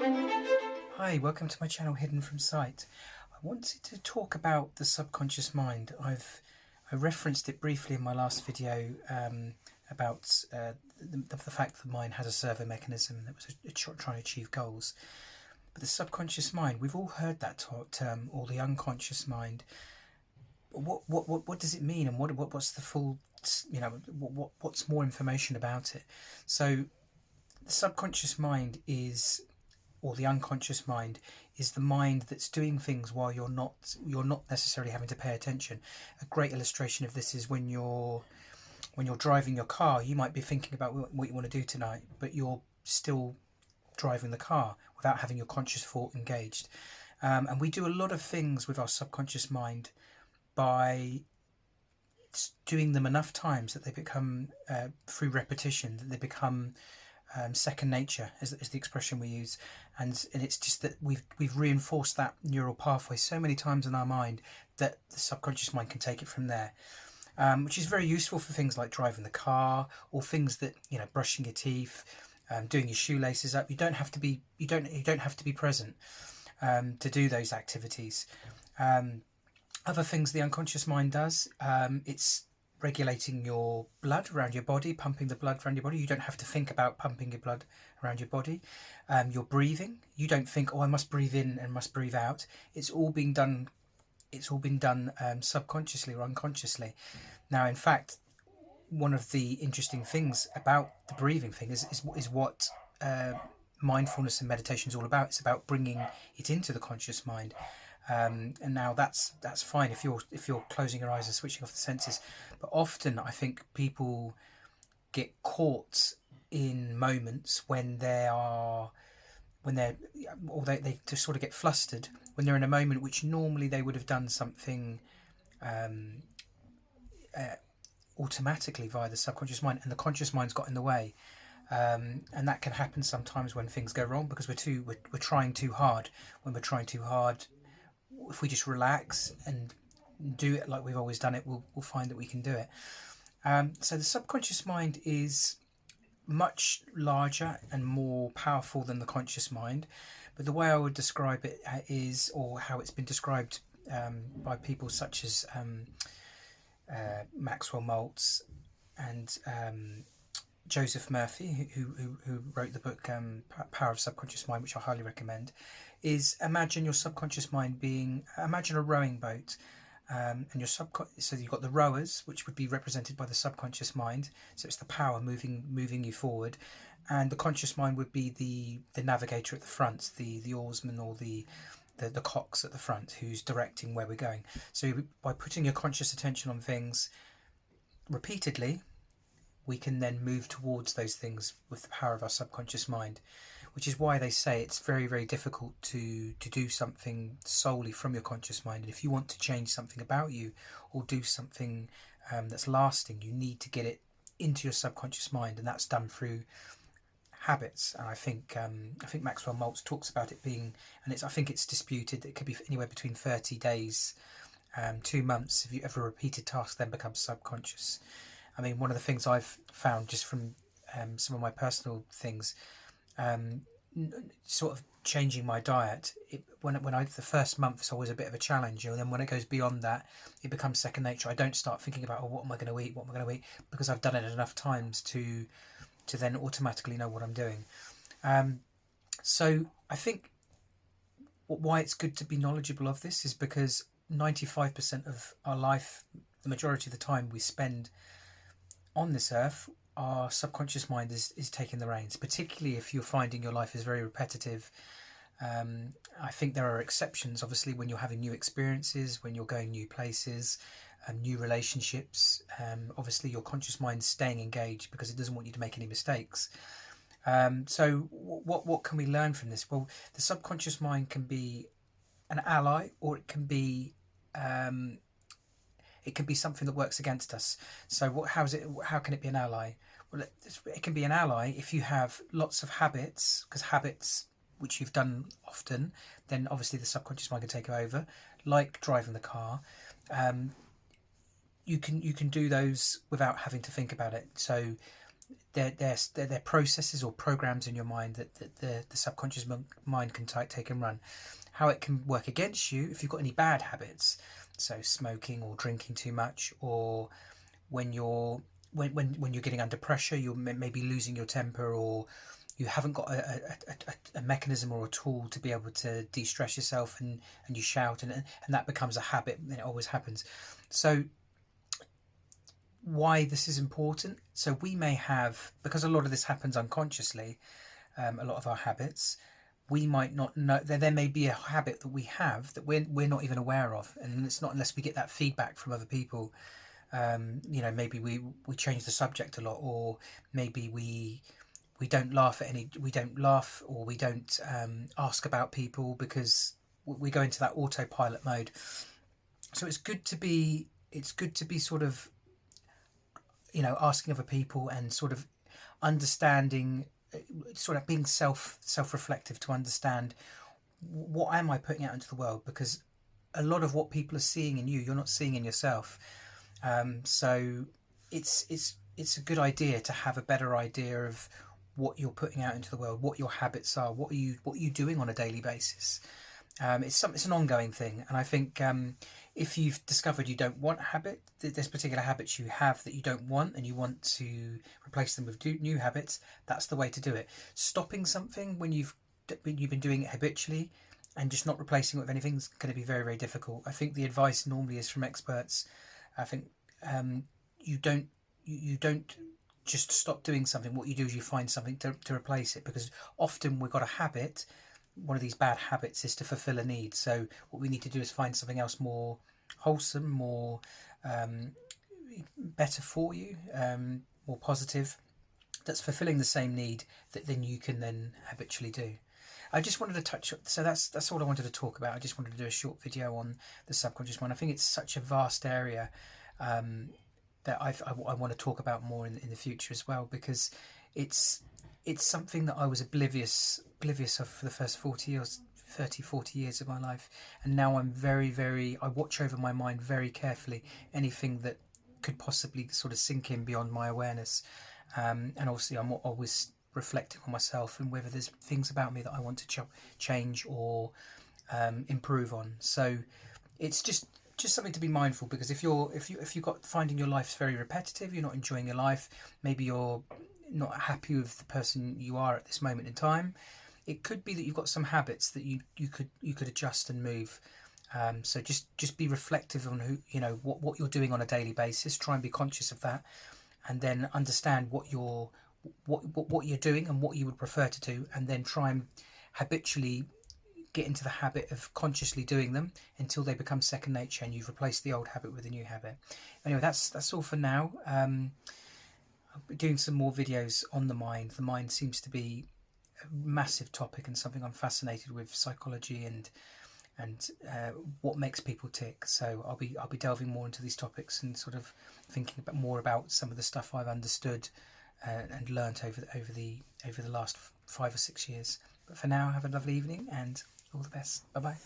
Hi, welcome to my channel Hidden from Sight. I wanted to talk about the subconscious mind. I referenced it briefly in my last video about the fact that the mind has a servo mechanism that was trying to achieve goals. But the subconscious mind, we've all heard that term, or the unconscious mind. What does it mean, and what's the full, what's more information about it? So the subconscious mind is, or the unconscious mind, is the mind that's doing things while you're not necessarily having to pay attention. A great illustration of this is when you're driving your car. You might be thinking about what you want to do tonight, but you're still driving the car without having your conscious thought engaged. And we do a lot of things with our subconscious mind by doing them enough times that they become, through repetition, that they become second nature, is the expression we use, and it's just that we've reinforced that neural pathway so many times in our mind that the subconscious mind can take it from there, which is very useful for things like driving the car, or things that, brushing your teeth, doing your shoelaces up. You don't have to be present to do those activities. Other things the unconscious mind does, it's regulating your blood around your body, pumping the blood around your body. You don't have to think about pumping your blood around your body. Your breathing, you don't think, oh, I must breathe in and must breathe out. It's all been done subconsciously or unconsciously. Now, in fact, one of the interesting things about the breathing thing is what mindfulness and meditation is all about. It's about bringing it into the conscious mind. And now that's fine if you're closing your eyes and switching off the senses, but often I think people get caught in moments when they just sort of get flustered when they're in a moment which normally they would have done something automatically via the subconscious mind, and the conscious mind's got in the way. And that can happen sometimes when things go wrong because we're trying too hard. When we're trying too hard, if we just relax and do it like we've always done it, we'll find that we can do it. So the subconscious mind is much larger and more powerful than the conscious mind. But the way I would describe it is, or how it's been described by people such as Maxwell Maltz and Joseph Murphy, who wrote the book Power of Subconscious Mind, which I highly recommend, is imagine your subconscious mind being, imagine a rowing boat, and so you've got the rowers, which would be represented by the subconscious mind, so it's the power moving you forward, and the conscious mind would be the navigator at the front, the oarsman, or the cox at the front, who's directing where we're going. So by putting your conscious attention on things repeatedly, we can then move towards those things with the power of our subconscious mind, which is why they say it's very, very difficult to do something solely from your conscious mind. And if you want to change something about you or do something that's lasting, you need to get it into your subconscious mind, and that's done through habits. And I think Maxwell Maltz talks about it being, and I think it's disputed that it could be anywhere between 30 days, 2 months, if you ever repeated tasks then become subconscious. I mean, one of the things I've found just from some of my personal things, sort of changing my diet, the first month is always a bit of a challenge, and then when it goes beyond that, it becomes second nature. I don't start thinking about, oh, what am I going to eat, because I've done it enough times to then automatically know what I'm doing. So I think why it's good to be knowledgeable of this is because 95% of our life, the majority of the time we spend on this earth, our subconscious mind is taking the reins, particularly if you're finding your life is very repetitive. I think there are exceptions, obviously, when you're having new experiences, when you're going new places, new relationships. Obviously, your conscious mind is staying engaged because it doesn't want you to make any mistakes. So what can we learn from this? Well, the subconscious mind can be an ally, or it can be something that works against us. So how can it be an ally? Well, it can be an ally if you have lots of habits, because habits which you've done often, then obviously the subconscious mind can take over, like driving the car. You can do those without having to think about it. So they're processes or programs in your mind that the subconscious mind can take and run. How it can work against you if you've got any bad habits, so smoking or drinking too much, or when you're getting under pressure, you're maybe losing your temper, or you haven't got a mechanism or a tool to be able to de-stress yourself, and you shout, and that becomes a habit, and it always happens. So why this is important, so we may have, because a lot of this happens unconsciously, a lot of our habits, we might not know that there may be a habit that we have that we're not even aware of, and it's not unless we get that feedback from other people. Maybe we change the subject a lot, or maybe we don't laugh or we don't ask about people because we go into that autopilot mode. So it's good to be sort of asking other people and sort of understanding, sort of being self-reflective to understand what am I putting out into the world, because a lot of what people are seeing in you're not seeing in yourself. So it's a good idea to have a better idea of what you're putting out into the world, what your habits are, what are you doing on a daily basis. It's an ongoing thing, and I think if you've discovered you don't want a habit, there's particular habits you have that you don't want, and you want to replace them with new habits, that's the way to do it. Stopping something when you've been doing it habitually and just not replacing it with anything is going to be very, very difficult. I think the advice normally is from experts. I think you don't just stop doing something. What you do is you find something to replace it, because often we've got a habit. One of these bad habits is to fulfill a need. So what we need to do is find something else more wholesome, more better for you, more positive, that's fulfilling the same need that then you can then habitually do. I just wanted to touch, so that's all I wanted to talk about. I just wanted to do a short video on the subconscious mind. I think it's such a vast area that I want to talk about more in the future as well, because it's something that I was oblivious of for the first 40 years of my life, and now I'm I watch over my mind very carefully, anything that could possibly sort of sink in beyond my awareness, and obviously I'm always reflecting on myself and whether there's things about me that I want to change or improve on. So it's just something to be mindful, because if you've got finding your life very repetitive, you're not enjoying your life, maybe you're not happy with the person you are at this moment in time, it could be that you've got some habits that you could adjust and move. So just be reflective on what you're doing on a daily basis. Try and be conscious of that, and then understand what you're doing and what you would prefer to do, and then try and habitually get into the habit of consciously doing them until they become second nature and you've replaced the old habit with a new habit. Anyway, that's all for now. I'll be doing some more videos on the mind. The mind seems to be a massive topic and something I'm fascinated with, psychology and what makes people tick. So I'll be delving more into these topics and sort of thinking more about some of the stuff I've understood and learnt over the last 5 or 6 years. But for now, have a lovely evening and all the best. Bye bye.